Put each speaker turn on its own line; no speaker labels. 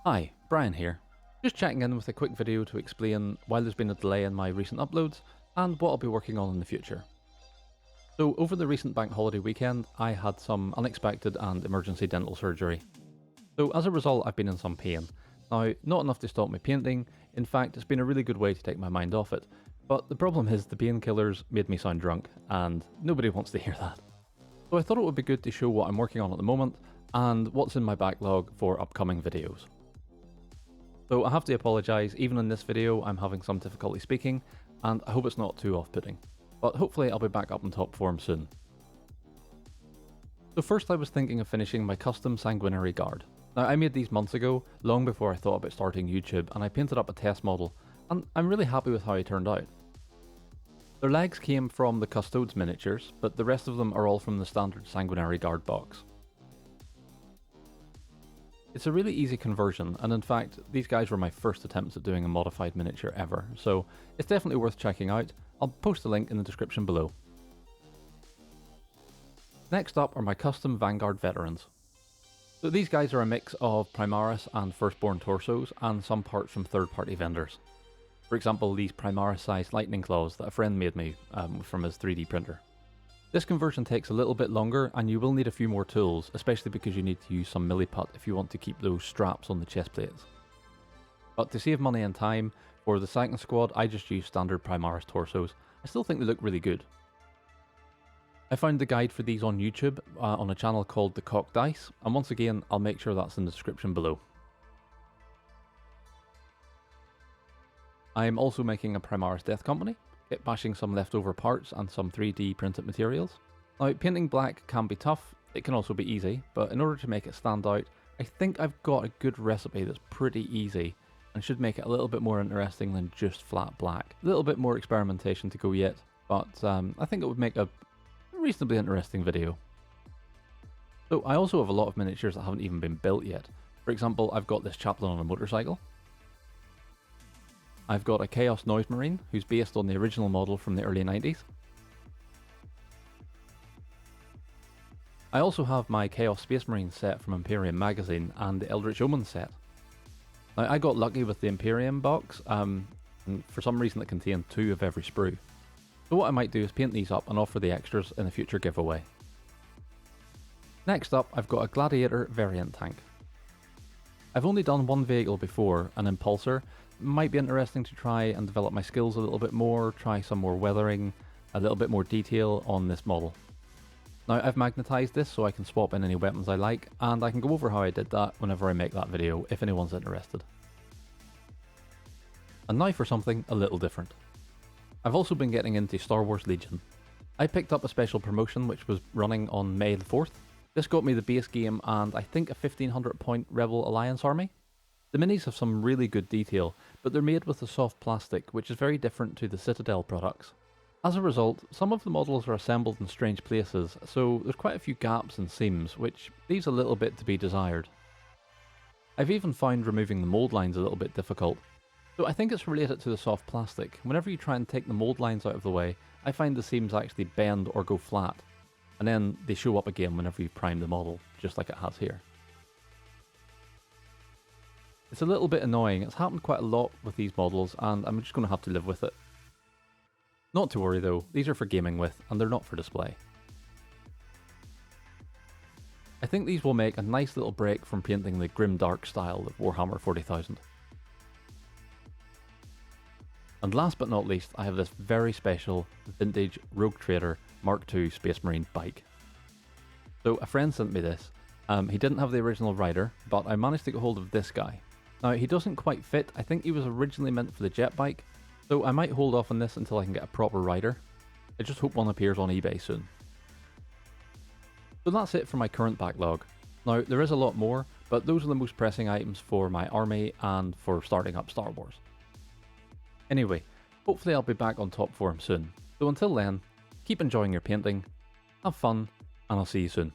Hi, Brian here. Just checking in with a quick video to explain why there's been a delay in my recent uploads and what I'll be working on in the future. So over the recent bank holiday weekend, I had some unexpected and emergency dental surgery. So as a result, I've been in some pain. Now, not enough to stop me painting, in fact it's been a really good way to take my mind off it. But the problem is the painkillers made me sound drunk, and nobody wants to hear that. So I thought it would be good to show what I'm working on at the moment, and what's in my backlog for upcoming videos. So I have to apologise, even in this video I'm having some difficulty speaking, and I hope it's not too off-putting. But hopefully I'll be back up in top form soon. So first I was thinking of finishing my Custodes Sanguinary Guard. Now I made these months ago, long before I thought about starting YouTube, and I painted up a test model, and I'm really happy with how it turned out. Their legs came from the Custodes miniatures, but the rest of them are all from the standard Sanguinary Guard box. It's a really easy conversion, and in fact, these guys were my first attempts at doing a modified miniature ever, so it's definitely worth checking out. I'll post a link in the description below. Next up are my custom Vanguard Veterans. So these guys are a mix of Primaris and Firstborn torsos, and some parts from third-party vendors. For example, these Primaris-sized lightning claws that a friend made me from his 3D printer. This conversion takes a little bit longer, and you will need a few more tools, especially because you need to use some milliput if you want to keep those straps on the chest plates. But to save money and time, for the second squad I just used standard Primaris torsos. I still think they look really good. I found the guide for these on YouTube on a channel called The Cocked Dice, and once again I'll make sure that's in the description below. I'm also making a Primaris Death Company, kit bashing some leftover parts and some 3D printed materials. Now painting black can be tough, it can also be easy, but in order to make it stand out, I think I've got a good recipe that's pretty easy and should make it a little bit more interesting than just flat black. A little bit more experimentation to go yet, but I think it would make a reasonably interesting video. So I also have a lot of miniatures that haven't even been built yet. For example, I've got this chaplain on a motorcycle. I've got a Chaos Noise Marine, who's based on the original model from the early 90s. I also have my Chaos Space Marine set from Imperium magazine and the Eldritch Omen set. Now I got lucky with the Imperium box, and for some reason it contained 2 of every sprue. So what I might do is paint these up and offer the extras in a future giveaway. Next up, I've got a Gladiator variant tank. I've only done one vehicle before, an Impulsor. Might be interesting to try and develop my skills a little bit more, try some more weathering, a little bit more detail on this model. Now I've magnetised this so I can swap in any weapons I like, and I can go over how I did that whenever I make that video if anyone's interested. And now for something a little different. I've also been getting into Star Wars Legion. I picked up a special promotion which was running on May the 4th. This got me the base game and I think a 1500 point Rebel Alliance army. The minis have some really good detail, but they're made with a soft plastic, which is very different to the Citadel products. As a result, some of the models are assembled in strange places, so there's quite a few gaps and seams, which leaves a little bit to be desired. I've even found removing the mould lines a little bit difficult. So I think it's related to the soft plastic. Whenever you try and take the mould lines out of the way, I find the seams actually bend or go flat, and then they show up again whenever you prime the model, just like it has here. It's a little bit annoying, it's happened quite a lot with these models and I'm just going to have to live with it. Not to worry though, these are for gaming with and they're not for display. I think these will make a nice little break from painting the grim dark style of Warhammer 40,000. And last but not least, I have this very special vintage Rogue Trader Mark II Space Marine bike. So a friend sent me this. He didn't have the original rider, but I managed to get hold of this guy. Now he doesn't quite fit, I think he was originally meant for the jet bike, so I might hold off on this until I can get a proper rider. I just hope one appears on eBay soon. So that's it for my current backlog. Now there is a lot more, but those are the most pressing items for my army and for starting up Star Wars. Anyway, hopefully I'll be back on top form soon. So until then, keep enjoying your painting, have fun, and I'll see you soon.